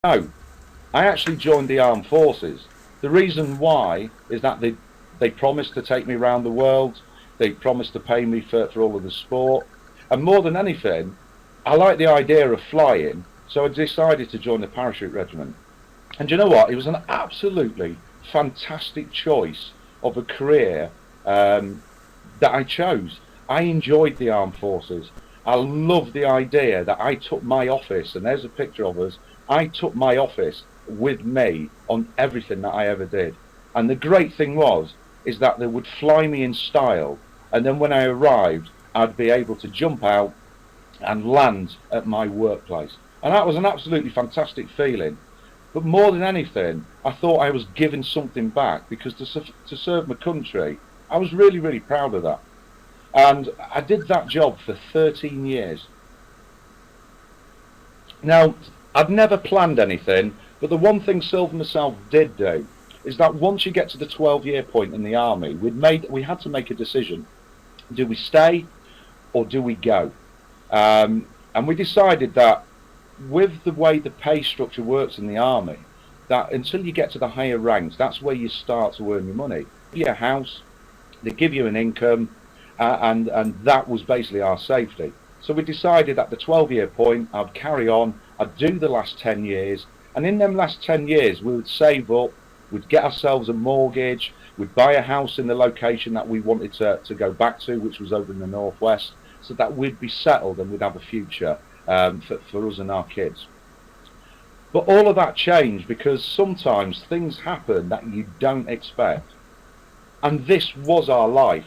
No, I actually joined the armed forces. The reason why is that they promised to take me around the world. They promised to pay me for all of the sport. And more than anything, I like the idea of flying, so I decided to join the parachute regiment. And do you know what? It was an absolutely fantastic choice of a career that I chose. I enjoyed the armed forces. I love the idea that I took my office, and there's a picture of us, I took my office with me on everything that I ever did. And the great thing is that they would fly me in style, and then when I arrived, I'd be able to jump out and land at my workplace. And that was an absolutely fantastic feeling. But more than anything, I thought I was giving something back, because to serve my country, I was really, really proud of that. And I did that job for 13 years. Now, I've never planned anything, but the one thing Sylvan myself did do is that once you get to the 12-year point in the army, we had to make a decision. Do we stay or do we go? And we decided that with the way the pay structure works in the army, that until you get to the higher ranks, that's where you start to earn your money. They give you a house, they give you an income, and that was basically our safety. So we decided at the 12-year point, I'd carry on, I'd do the last 10 years, and in them last 10 years, we would save up, we'd get ourselves a mortgage, we'd buy a house in the location that we wanted to go back to, which was over in the northwest, so that we'd be settled and we'd have a future for us and our kids. But all of that changed because sometimes things happen that you don't expect. And this was our life.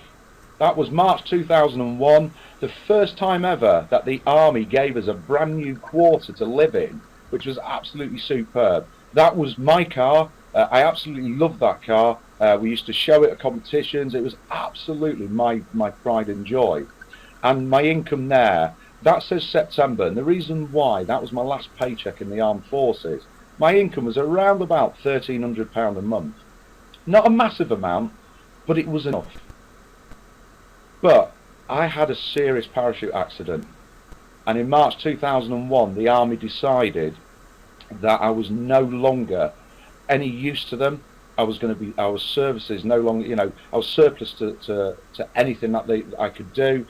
That was March 2001, the first time ever that the army gave us a brand new quarter to live in, which was absolutely superb. That was my car. I absolutely loved that car. We used to show it at competitions. It was absolutely my pride and joy. And my income there, that says September, and the reason why, that was my last paycheck in the armed forces. My income was around about £1,300 a month. Not a massive amount, but it was enough. But I had a serious parachute accident, and in March 2001 the army decided that I was no longer any use to them. I was services no longer, I was surplus to anything that I could do.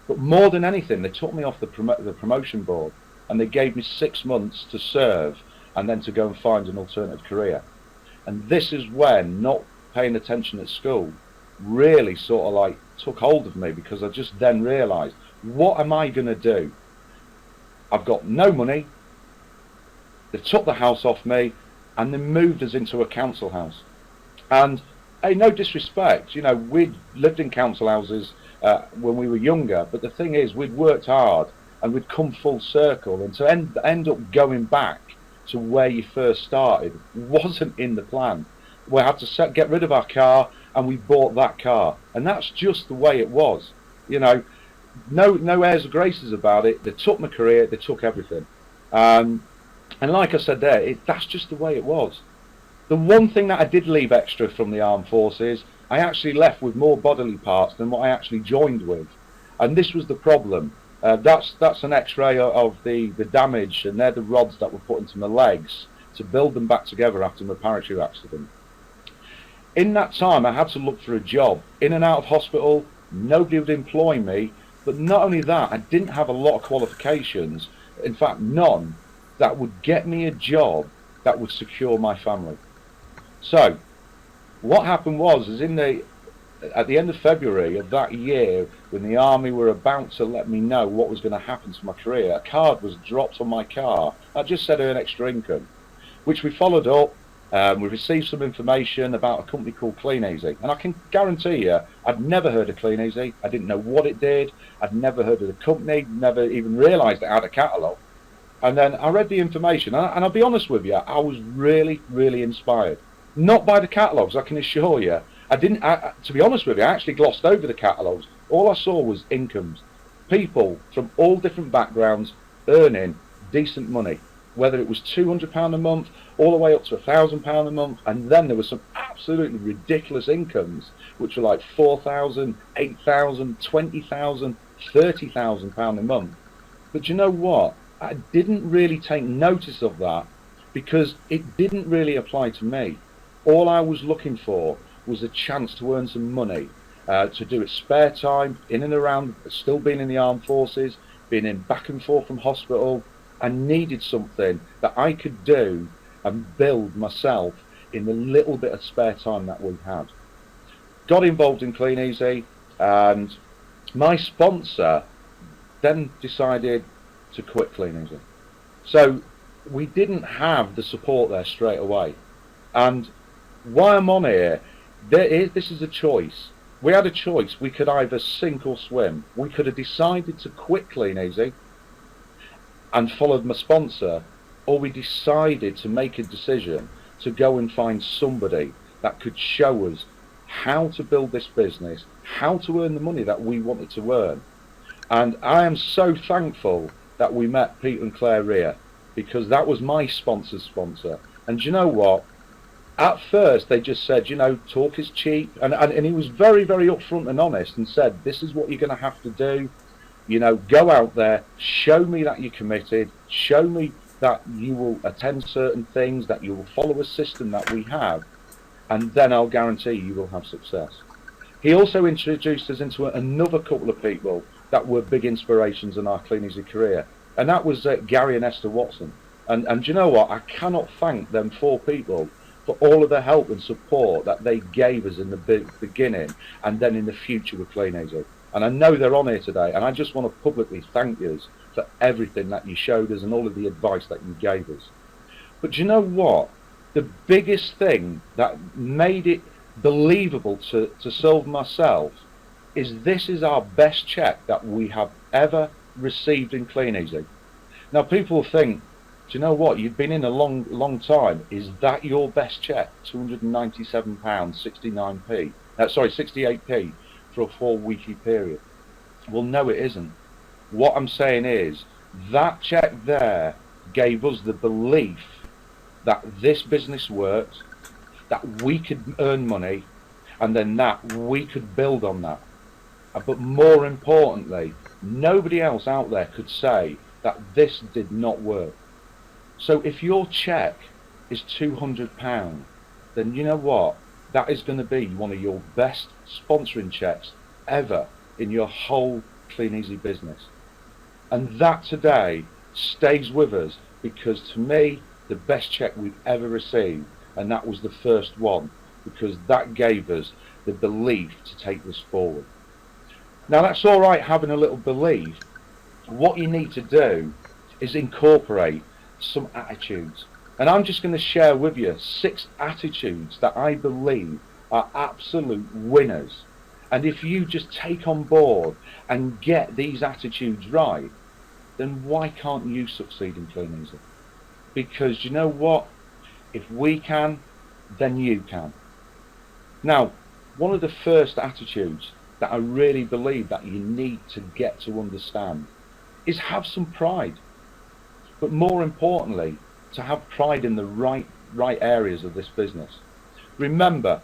But more than anything, they took me off the promotion board, and they gave me 6 months to serve and then to go and find an alternative career. And this is when not paying attention at school really sort of like took hold of me, because I just then realised, what am I going to do? I've got no money, they took the house off me, and they moved us into a council house. And hey, no disrespect, we'd lived in council houses when we were younger, but the thing is, we'd worked hard and we'd come full circle, and to end up going back to where you first started wasn't in the plan. We had to get rid of our car, and we bought that car, and that's just the way it was. No airs or graces about it. They took my career, they took everything, and like I said there, that's just the way it was. The one thing that I did leave extra from the armed forces, I actually left with more bodily parts than what I actually joined with, and this was the problem. That's an X-ray of the damage, and they're the rods that were put into my legs to build them back together after my parachute accident. In that time, I had to look for a job in and out of hospital. Nobody would employ me, but not only that, I didn't have a lot of qualifications, in fact none, that would get me a job that would secure my family. So what happened is at the end of February of that year, when the army were about to let me know what was going to happen to my career, a card was dropped on my car that just said earn extra income, which we followed up. We received some information about a company called Clean Easy, and I can guarantee you, I'd never heard of Clean Easy. I didn't know what it did. I'd never heard of the company, never even realised it had a catalogue. And then I read the information, and I'll be honest with you, I was really, really inspired. Not by the catalogues, I can assure you. To be honest with you, I actually glossed over the catalogues. All I saw was incomes. People from all different backgrounds earning decent money, whether it was £200 a month, all the way up to £1,000 a month, and then there were some absolutely ridiculous incomes, which were like £4,000, £8,000, £20,000, £30,000 a month. But you know what? I didn't really take notice of that because it didn't really apply to me. All I was looking for was a chance to earn some money, to do it spare time, in and around, still being in the armed forces, being in back and forth from hospital. I needed something that I could do and build myself in the little bit of spare time that we had. Got involved in Clean Easy, and my sponsor then decided to quit Clean Easy. So we didn't have the support there straight away. And why I'm on here, this is a choice. We had a choice. We could either sink or swim. We could have decided to quit Clean Easy and followed my sponsor, or we decided to make a decision to go and find somebody that could show us how to build this business, how to earn the money that we wanted to earn. And I am so thankful that we met Peter and Claire Rea, because that was my sponsor's sponsor. And you know what? At first they just said, you know, talk is cheap, and he was very, very upfront and honest and said, this is what you're going to have to do. You know, go out there, show me that you're committed, show me that you will attend certain things, that you will follow a system that we have, and then I'll guarantee you will have success. He also introduced us into another couple of people that were big inspirations in our Clean Easy career, and that was Gary and Esther Watson. And you know what? I cannot thank them 4 people for all of the help and support that they gave us in the beginning and then in the future with Clean Easy. And I know they're on here today, and I just want to publicly thank you for everything that you showed us and all of the advice that you gave us. But you know what? The biggest thing that made it believable to Sylv myself is this is our best check that we have ever received in Clean Easy. Now people think, do you know what? You've been in a long time. Is that your best check? £297.69p. Sorry, 68p for a 4-weekly period. Well, no, it isn't. What I'm saying is that check there gave us the belief that this business worked, that we could earn money, and then that we could build on that. But more importantly, nobody else out there could say that this did not work. So if your check is £200, then you know what? That is going to be one of your best sponsoring checks ever in your whole Clean Easy business. And that today stays with us, because to me, the best check we've ever received, and that was the first one, because that gave us the belief to take this forward. Now that's all right having a little belief. What you need to do is incorporate some attitudes, and I'm just going to share with you 6 attitudes that I believe are absolute winners. And if you just take on board and get these attitudes right, then why can't you succeed in Clean Easy? Because you know what? If we can, then you can. Now, one of the first attitudes that I really believe that you need to get to understand is have some pride. But more importantly, to have pride in the right areas of this business. Remember,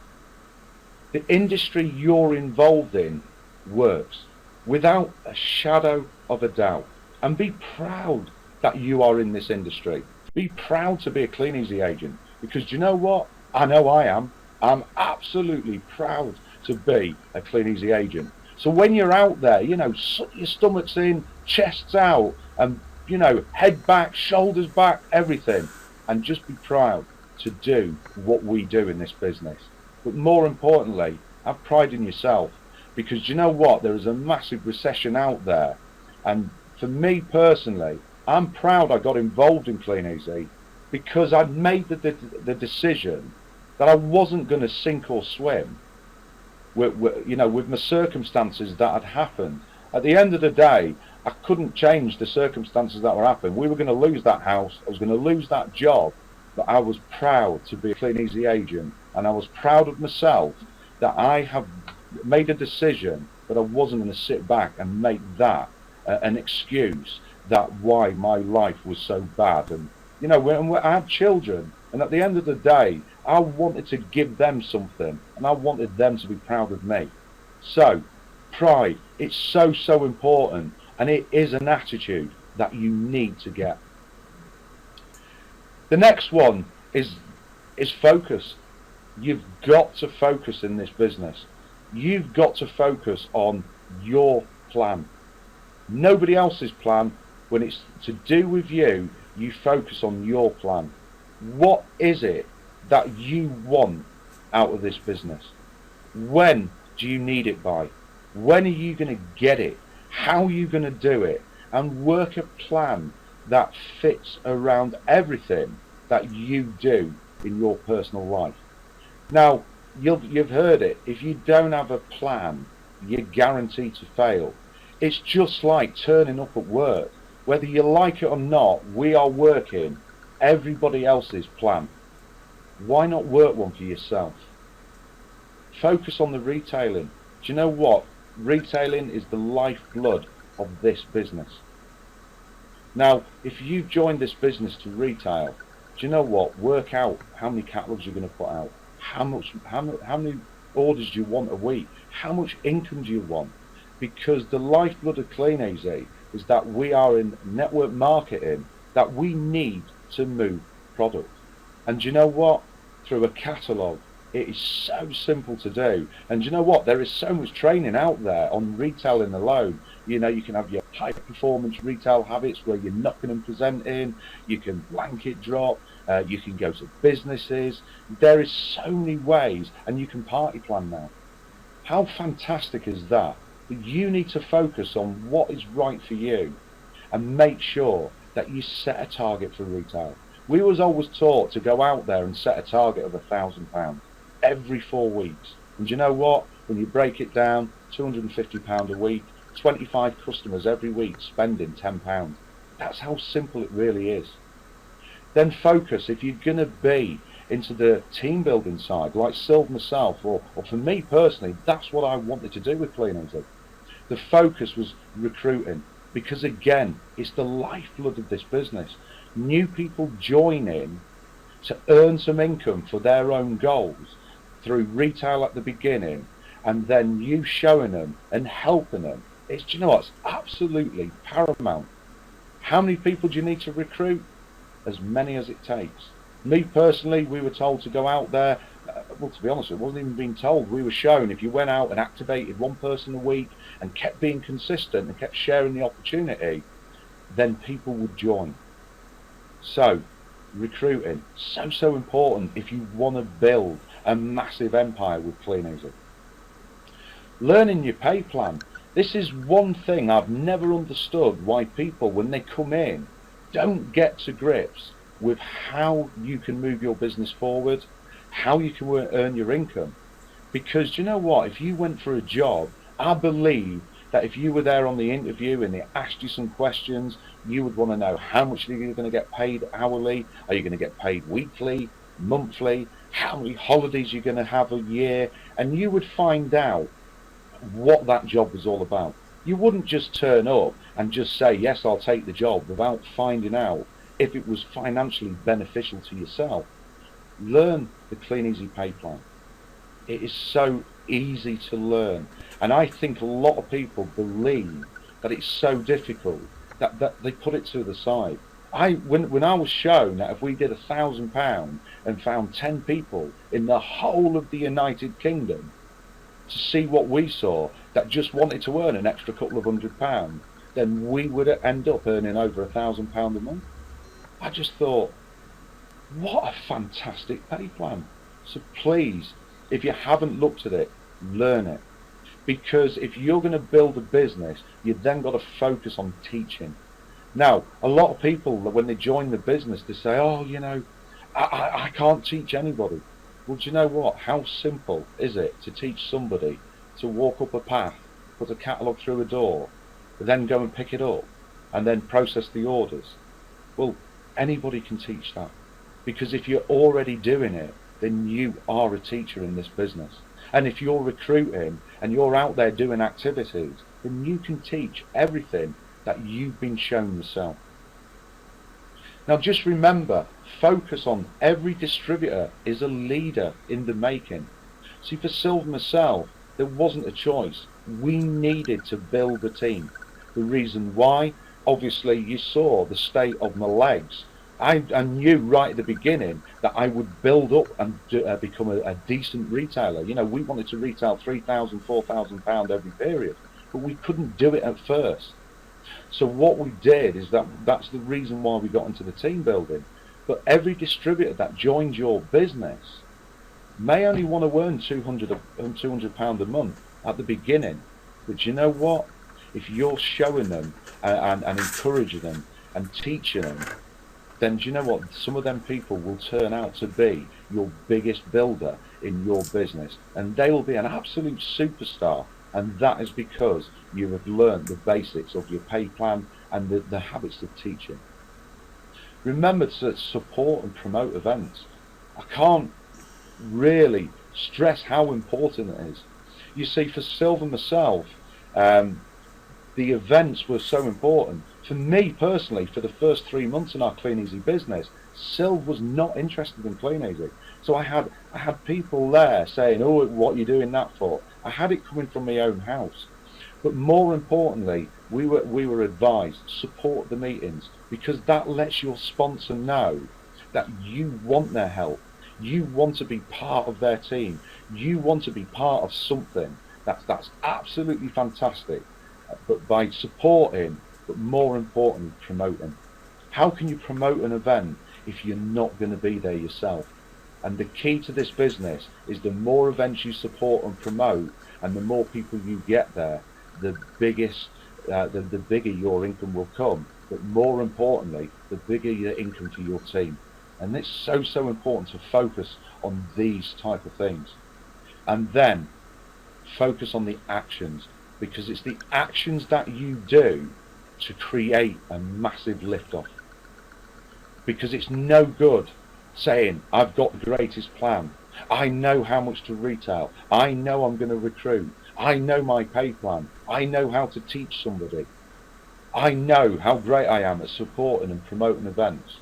the industry you're involved in works without a shadow of a doubt. And be proud that you are in this industry. Be proud to be a Clean Easy agent, because do you know what? I know I am. I'm absolutely proud to be a Clean Easy agent. So when you're out there, you know, suck your stomachs in, chests out, and you know, head back, shoulders back, everything, and just be proud to do what we do in this business. But more importantly, have pride in yourself, because you know what? There is a massive recession out there, and for me personally, I'm proud I got involved in Clean Easy, because I'd made the decision that I wasn't going to sink or swim with my circumstances that had happened. At the end of the day, I couldn't change the circumstances that were happening. We were going to lose that house, I was going to lose that job, but I was proud to be a Clean Easy agent, and I was proud of myself that I have made a decision that I wasn't going to sit back and make that an excuse that why my life was so bad. And you know, when I had children, and at the end of the day, I wanted to give them something, and I wanted them to be proud of me. So pride, it's so important, and it is an attitude that you need to get. The next one is focus. You've got to focus in this business. You've got to focus on your plan. Nobody else's plan. When it's to do with you, you focus on your plan. What is it that you want out of this business? When do you need it by? When are you going to get it? How are you going to do it? And work a plan that fits around everything that you do in your personal life. Now, you've heard it. If you don't have a plan, you're guaranteed to fail. It's just like turning up at work. Whether you like it or not, we are working everybody else's plan. Why not work one for yourself? Focus on the retailing. Do you know what? Retailing is the lifeblood of this business. Now, if you've joined this business to retail, do you know what? Work out how many catalogues you're going to put out. How many orders do you want a week? How much income do you want? Because the lifeblood of Clean Easy is that we are in network marketing, that we need to move product. And do you know what? Through a catalogue, it is so simple to do. And do you know what? There is so much training out there on retailing alone. You know, you can have your high performance retail habits where you're knocking and presenting, you can blanket drop, you can go to businesses. There is so many ways, and you can party plan now. How fantastic is that? But you need to focus on what is right for you and make sure that you set a target for retail. We was always taught to go out there and set a target of £1,000 every 4 weeks. And do you know what? When you break it down, £250 a week, 25 customers every week spending £10. That's how simple it really is. Then focus. If you're going to be into the team building side, like Sylve myself, or for me personally, that's what I wanted to do with Clean Easy. The focus was recruiting, because again, it's the lifeblood of this business. New people join in to earn some income for their own goals through retail at the beginning, and then you showing them and helping them. It's, do you know what? It's absolutely paramount. How many people do you need to recruit? As many as it takes. Me personally, we were told to go out there. Well, to be honest, it wasn't even being told. We were shown if you went out and activated one person a week and kept being consistent and kept sharing the opportunity, then people would join. So, recruiting, so important if you want to build a massive empire with Clean Easy. Learning your pay plan. This is one thing I've never understood, why people, when they come in, don't get to grips with how you can move your business forward, how you can earn your income. Because do you know what? If you went for a job, I believe that if you were there on the interview and they asked you some questions, you would want to know how much are you going to get paid hourly, are you going to get paid weekly, monthly, how many holidays you're going to have a year, and you would find out what that job was all about. You wouldn't just turn up and just say, yes, I'll take the job, without finding out if it was financially beneficial to yourself. Learn the Clean Easy pay plan. It is so easy to learn, and I think a lot of people believe that it's so difficult that they put it to the side. When I was shown that if we did £1,000 and found 10 people in the whole of the United Kingdom to see what we saw, that just wanted to earn an extra couple of £100, then we would end up earning over £1,000 a month. I just thought, what a fantastic pay plan. So please, if you haven't looked at it, learn it. Because if you're going to build a business, you've then got to focus on teaching. Now, a lot of people, when they join the business, they say, oh, you know, I can't teach anybody. Well, do you know what? How simple is it to teach somebody to walk up a path, put a catalogue through a door, then go and pick it up, and then process the orders? Well, anybody can teach that. Because if you're already doing it, then you are a teacher in this business. And if you're recruiting and you're out there doing activities, then you can teach everything that you've been shown yourself. Now just remember, focus on every distributor is a leader in the making. See, for Sylve myself, there wasn't a choice. We needed to build a team. The reason why, obviously you saw the state of my legs, I knew right at the beginning that I would build up and become a decent retailer. You know, we wanted to retail £3,000, £4,000 every period, but we couldn't do it at first. So what we did is that's the reason why we got into the team building. But every distributor that joins your business may only want to earn £200 a month at the beginning. But you know what? If you're showing them and encouraging them and teaching them, then do you know what? Some of them people will turn out to be your biggest builder in your business, and they will be an absolute superstar. And that is because you have learned the basics of your pay plan and the habits of teaching. Remember to support and promote events. I can't really stress how important it is. You see, for Sylv and myself, the events were so important. For me personally, for the first 3 months in our Clean Easy business, Sylv was not interested in Clean Easy. So I had people there saying, "Oh, what are you doing that for?" I had it coming from my own house. But more importantly, we were advised, support the meetings, because that lets your sponsor know that you want their help. You want to be part of their team. You want to be part of something that's absolutely fantastic. But by supporting, but more importantly, promoting. How can you promote an event if you're not going to be there yourself? And the key to this business is the more events you support and promote, and the more people you get there, the bigger your income will come. But more importantly, the bigger your income to your team. And it's so important to focus on these type of things. And then focus on the actions, because it's the actions that you do to create a massive lift-off. Because it's no good saying, "I've got the greatest plan. I know how much to retail. I know I'm going to recruit. I know my pay plan. I know how to teach somebody. I know how great I am at supporting and promoting events."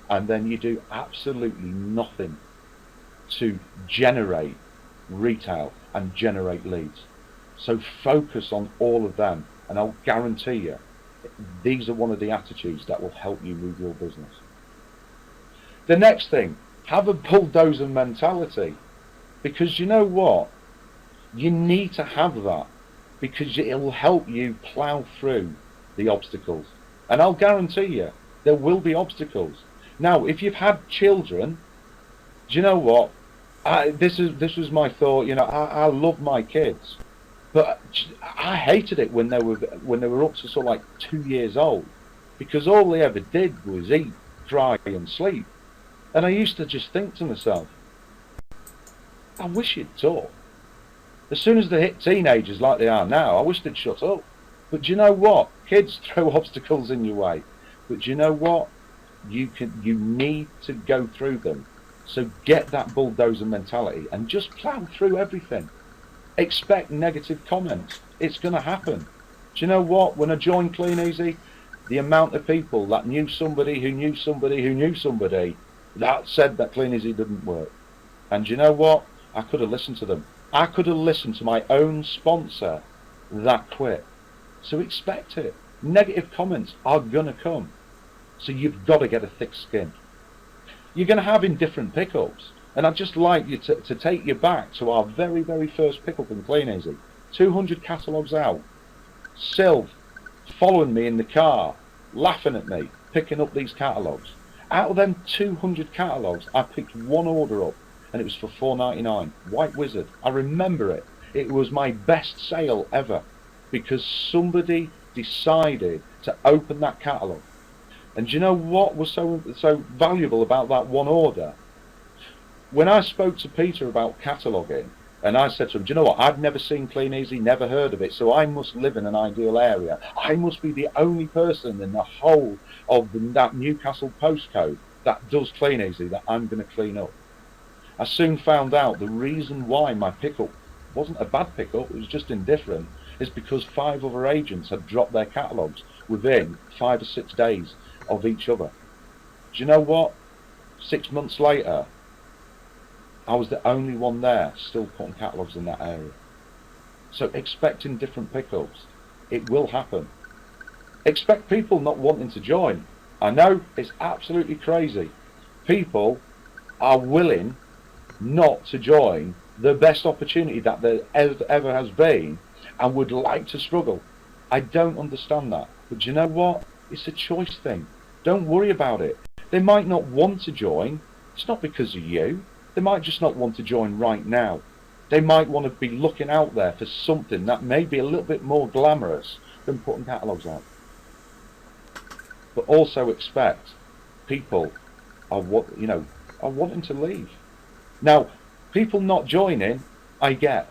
And then you do absolutely nothing to generate retail and generate leads. So focus on all of them, and I'll guarantee you, these are one of the attitudes that will help you move your business. The next thing, have a bulldozer mentality, because you know what? You need to have that, because it will help you plough through the obstacles. And I'll guarantee you, there will be obstacles. Now, if you've had children, do you know what? This was my thought. You know, I love my kids, but I hated it when they were up to sort of like 2 years old, because all they ever did was eat, cry, and sleep. And I used to just think to myself, I wish you'd talk. As soon as they hit teenagers like they are now, I wish they'd shut up. But do you know what? Kids throw obstacles in your way. But do you know what? You need to go through them. So get that bulldozer mentality and just plow through everything. Expect negative comments. It's going to happen. Do you know what? When I joined Clean Easy, the amount of people that knew somebody who knew somebody who knew somebody that said that Clean Easy didn't work. And do you know what? I could have listened to them. I could have listened to my own sponsor that quit. So expect it. Negative comments are going to come. So you've got to get a thick skin. You're going to have indifferent pickups. And I'd just like you to take you back to our very, very first pickup in Clean Easy. 200 catalogues out. Sylv following me in the car, laughing at me, picking up these catalogues. Out of them 200 catalogues, I picked one order up, and it was for $4.99. White Wizard. I remember it. It was my best sale ever, because somebody decided to open that catalogue. And do you know what was so valuable about that one order? When I spoke to Peter about cataloguing, and I said to him, do you know what, I've never seen Clean Easy, never heard of it, so I must live in an ideal area. I must be the only person in the whole of that Newcastle postcode that does Clean Easy that I'm going to clean up. I soon found out the reason why my pickup wasn't a bad pickup, it was just indifferent, is because 5 other agents had dropped their catalogues within 5 or 6 days of each other. Do you know what? 6 months later, I was the only one there still putting catalogues in that area. So expecting different pickups. It will happen. Expect people not wanting to join. I know it's absolutely crazy. People are willing not to join the best opportunity that there ever has been and would like to struggle. I don't understand that. But you know what? It's a choice thing. Don't worry about it. They might not want to join. It's not because of you. They might just not want to join right now. They might want to be looking out there for something that may be a little bit more glamorous than putting catalogues out. But also expect people are are wanting to leave. Now, people not joining, I get.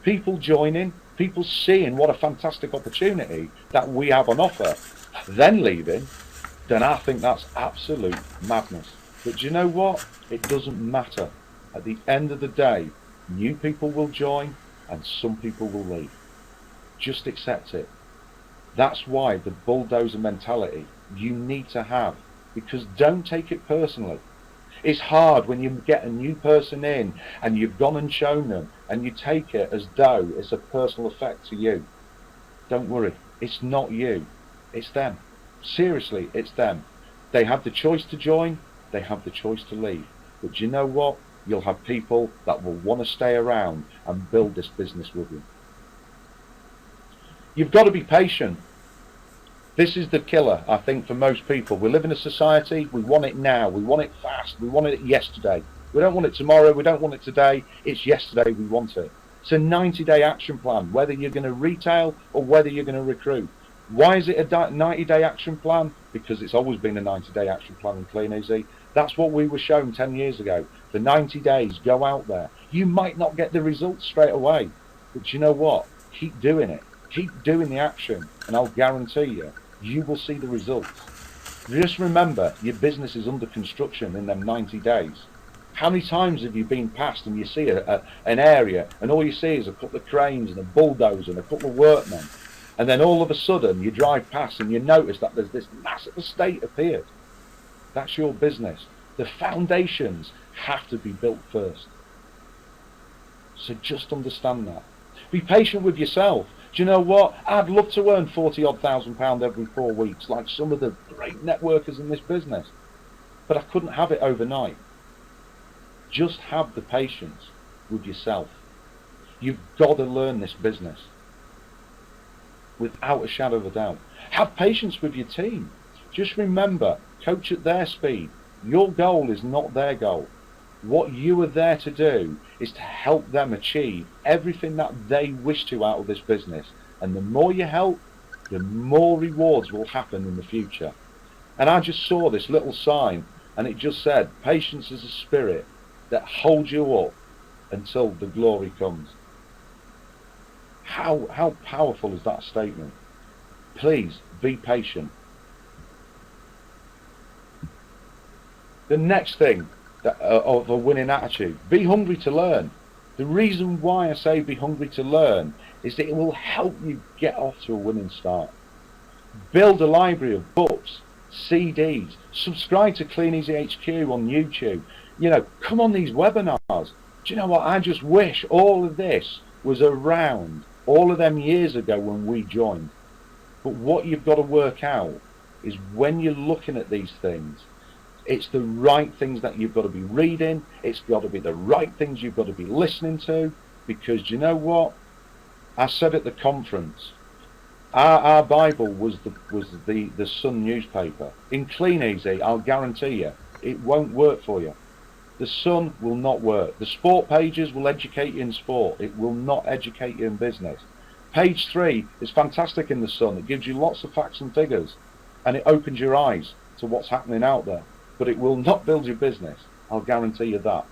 People joining, people seeing what a fantastic opportunity that we have on offer, then leaving, then I think that's absolute madness. But do you know what? It doesn't matter. At the end of the day, new people will join and some people will leave. Just accept it. That's why the bulldozer mentality you need to have, because don't take it personally. It's hard when you get a new person in and you've gone and shown them and you take it as though it's a personal effect to you. Don't worry, it's not you, it's them. Seriously, it's them. They have the choice to join, they have the choice to leave. But you know what? You'll have people that will want to stay around and build this business with you. You've got to be patient. This is the killer, I think, for most people. We live in a society, we want it now, we want it fast, we want it yesterday. We don't want it tomorrow, we don't want it today, it's yesterday we want it. It's a 90-day action plan, whether you're going to retail or whether you're going to recruit. Why is it a 90-day action plan? Because it's always been a 90-day action plan in Clean Easy. That's what we were shown 10 years ago. For 90 days, go out there. You might not get the results straight away, but you know what? Keep doing it. Keep doing the action, and I'll guarantee you, you will see the results. Just remember, your business is under construction in them 90 days. How many times have you been past and you see an area and all you see is a couple of cranes and a bulldozer and a couple of workmen, and then all of a sudden you drive past and you notice that there's this massive estate appeared? That's your business. The foundations have to be built first. So just understand that. Be patient with yourself. Do you know what? I'd love to earn 40-odd thousand pounds every 4 weeks, like some of the great networkers in this business. But I couldn't have it overnight. Just have the patience with yourself. You've got to learn this business. Without a shadow of a doubt. Have patience with your team. Just remember, coach at their speed. Your goal is not their goal. What you are there to do is to help them achieve everything that they wish to out of this business. And the more you help, the more rewards will happen in the future. And I just saw this little sign and it just said, patience is a spirit that holds you up until the glory comes. How powerful is that statement? Please be patient. The next thing of a winning attitude, be hungry to learn. The reason why I say be hungry to learn is that it will help you get off to a winning start. Build a library of books, CDs, subscribe to Clean Easy HQ on YouTube. You know, come on these webinars. Do you know what? I just wish all of this was around all of them years ago when we joined. But what you've got to work out is when you're looking at these things, it's the right things that you've got to be reading. It's got to be the right things you've got to be listening to. Because you know what? I said at the conference, our Bible was the Sun newspaper. In Clean Easy, I'll guarantee you, it won't work for you. The Sun will not work. The sport pages will educate you in sport. It will not educate you in business. Page 3 is fantastic in the Sun. It gives you lots of facts and figures. And it opens your eyes to what's happening out there. But it will not build your business. I'll guarantee you that.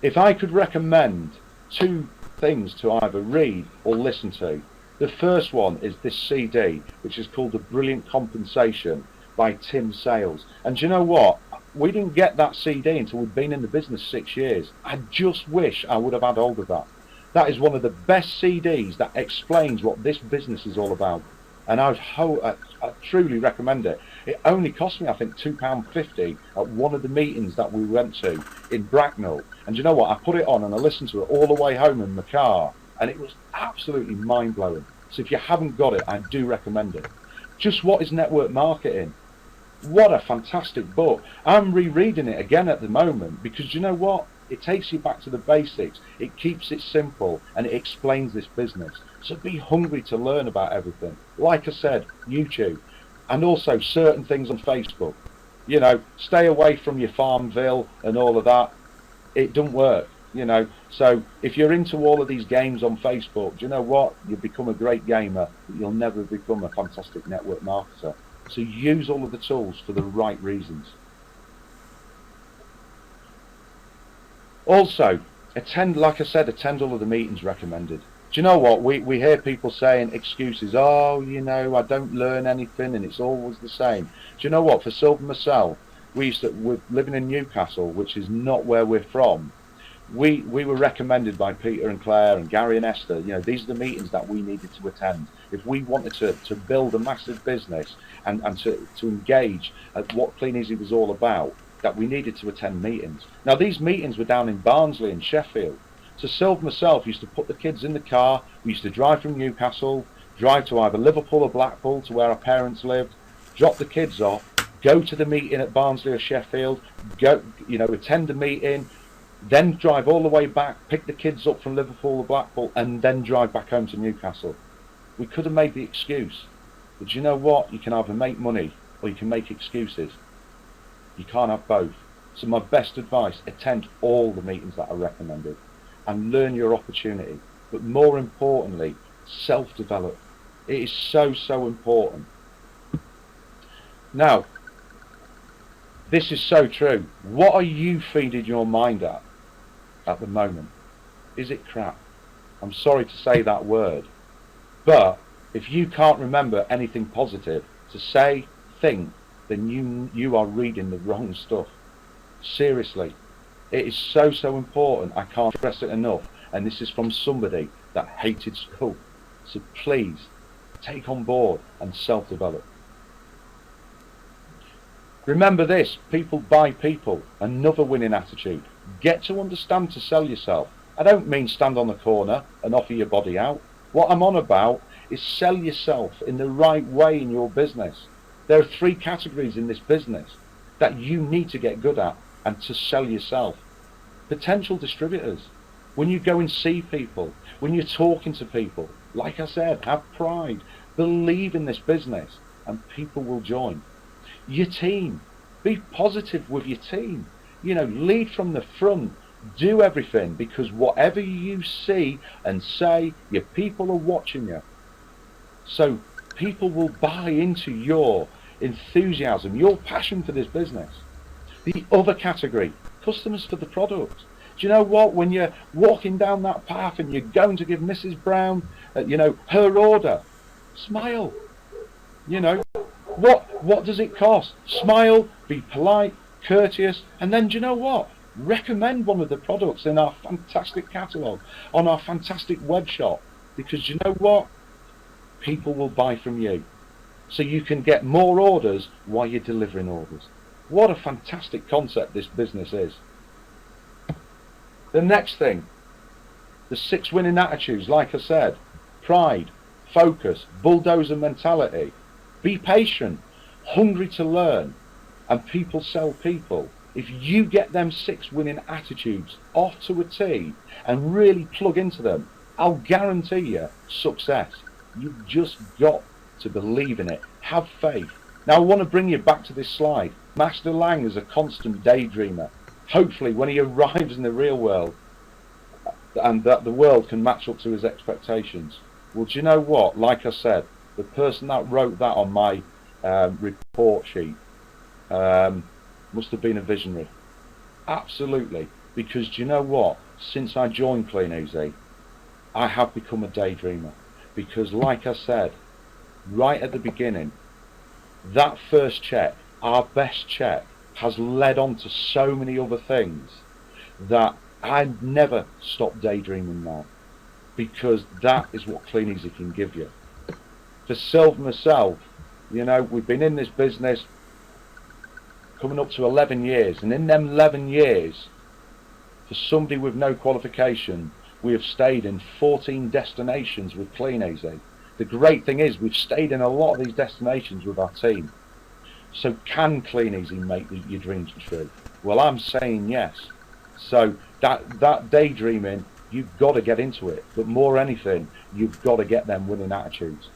If I could recommend 2 things to either read or listen to, the first one is this CD, which is called The Brilliant Compensation by Tim Sales. And do you know what? We didn't get that CD until we'd been in the business 6 years. I just wish I would have had hold of that. That is one of the best CDs that explains what this business is all about. And I truly recommend it. It only cost me, I think, £2.50 at one of the meetings that we went to in Bracknell. And you know what? I put it on and I listened to it all the way home in the car. And it was absolutely mind-blowing. So if you haven't got it, I do recommend it. Just what is network marketing? What a fantastic book. I'm rereading it again at the moment because you know what? It takes you back to the basics. It keeps it simple and it explains this business. So be hungry to learn about everything. Like I said, YouTube, and also certain things on Facebook. You know, stay away from your Farmville and all of that. It doesn't work, you know. So if you're into all of these games on Facebook, do you know what? You'll become a great gamer, but you'll never become a fantastic network marketer. So use all of the tools for the right reasons. Also, attend, like I said, attend all of the meetings recommended. Do you know what? We hear people saying excuses. Oh, you know, I don't learn anything and it's always the same. Do you know what? For Silver Marcel, we're living in Newcastle, which is not where we're from. We were recommended by Peter and Claire and Gary and Esther. You know, these are the meetings that we needed to attend. If we wanted to build a massive business and to engage at what Clean Easy was all about, that we needed to attend meetings. Now, these meetings were down in Barnsley and Sheffield. So Sylv myself used to put the kids in the car. We used to drive from Newcastle, drive to either Liverpool or Blackpool to where our parents lived, drop the kids off, go to the meeting at Barnsley or Sheffield, go, you know, attend the meeting, then drive all the way back, pick the kids up from Liverpool or Blackpool, and then drive back home to Newcastle. We could have made the excuse, but you know what? You can either make money or you can make excuses. You can't have both. So my best advice, attend all the meetings that are recommended and learn your opportunity. But more importantly, self-develop. It is so, so important. Now, this is so true. What are you feeding your mind at the moment? Is it crap? I'm sorry to say that word. But if you can't remember anything positive to say, think, then you are reading the wrong stuff. Seriously. It is so, so important. I can't stress it enough. And this is from somebody that hated school. So please, take on board and self-develop. Remember this, people buy people. Another winning attitude. Get to understand to sell yourself. I don't mean stand on the corner and offer your body out. What I'm on about is sell yourself in the right way in your business. There are 3 categories in this business that you need to get good at and to sell yourself. Potential distributors. When you go and see people, when you're talking to people, like I said, have pride, believe in this business, and people will join. Your team. Be positive with your team. You know, lead from the front. Do everything, because whatever you see and say, your people are watching you. So people will buy into your enthusiasm, your passion for this business. The other category, customers for the product. Do you know what? When you're walking down that path and you're going to give Mrs. Brown, you know, her order, smile. You know, what does it cost? Smile, be polite, courteous, and then do you know what? Recommend one of the products in our fantastic catalogue, on our fantastic web shop, because you know what? People will buy from you. So you can get more orders while you're delivering orders. What a fantastic concept this business is. The next thing, the 6 winning attitudes, like I said, pride, focus, bulldozer mentality, be patient, hungry to learn, and people sell people. If you get them 6 winning attitudes off to a T and really plug into them, I'll guarantee you success. You've just got to believe in it. Have faith. Now I want to bring you back to this slide. Master Laing is a constant daydreamer. Hopefully when he arrives in the real world and that the world can match up to his expectations. Well, do you know what? Like I said, the person that wrote that on my report sheet must have been a visionary. Absolutely. Because do you know what? Since I joined Clean Easy, I have become a daydreamer. Because like I said, right at the beginning, that first check, our best check, has led on to so many other things that I never stop daydreaming now. Because that is what Clean Easy can give you. For Sylv myself, you know, we've been in this business coming up to 11 years, and in them 11 years, for somebody with no qualification, we have stayed in 14 destinations with Clean Easy. The great thing is we've stayed in a lot of these destinations with our team. So can Clean Easy make your dreams true? Well, I'm saying yes. So that daydreaming, you've got to get into it. But more anything, you've got to get them winning attitudes.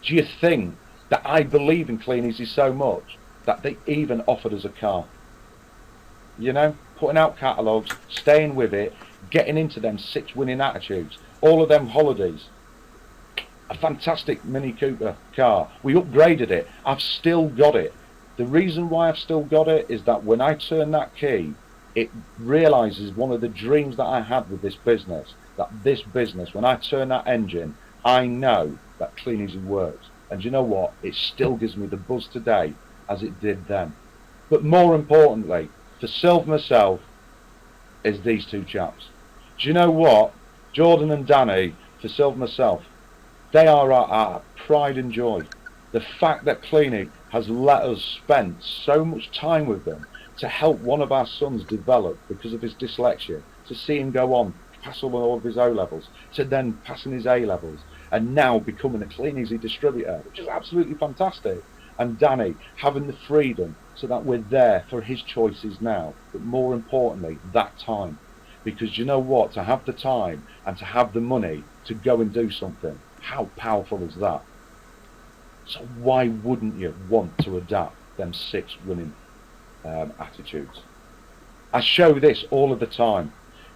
Do you think that I believe in Clean Easy so much that they even offered us a car? You know, putting out catalogues, staying with it, getting into them 6 winning attitudes, all of them holidays. A fantastic Mini Cooper car. We upgraded it. I've still got it. The reason why I've still got it is that when I turn that key, it realises one of the dreams that I had with this business, that this business, when I turn that engine, I know that Clean Easy works. And you know what? It still gives me the buzz today as it did then. But more importantly, for Sylv myself, is these 2 chaps. Do you know what? Jordan and Danny, for Sylv myself, they are our pride and joy. The fact that Cleaning has let us spend so much time with them to help one of our sons develop because of his dyslexia, to see him go on, pass all of his O-levels, to then passing his A-levels, and now becoming a Clean Easy distributor, which is absolutely fantastic. And Danny having the freedom so that we're there for his choices now, but more importantly, that time. Because you know what? To have the time and to have the money to go and do something, how powerful is that? So why wouldn't you want to adapt them 6 winning attitudes? I show this all of the time.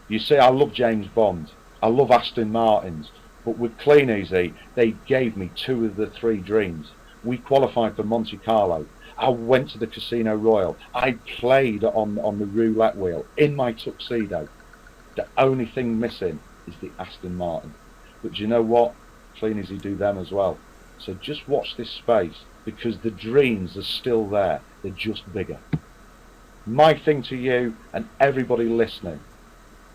You see, I love James Bond, I love Aston Martins, but with Clean Easy, they gave me 2 of the 3 dreams. We qualified for Monte Carlo. I went to the Casino Royal. I played on the roulette wheel in my tuxedo. The only thing missing is the Aston Martin. But you know what? Clean Easy do them as well. So just watch this space, because the dreams are still there. They're just bigger. My thing to you and everybody listening,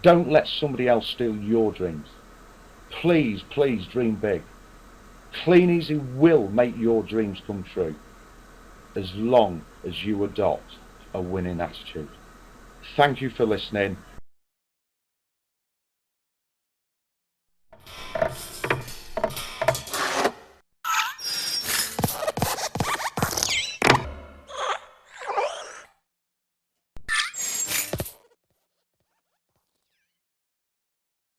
don't let somebody else steal your dreams. Please, please dream big. Clean Easy will make your dreams come true, as long as you adopt a winning attitude. Thank you for listening.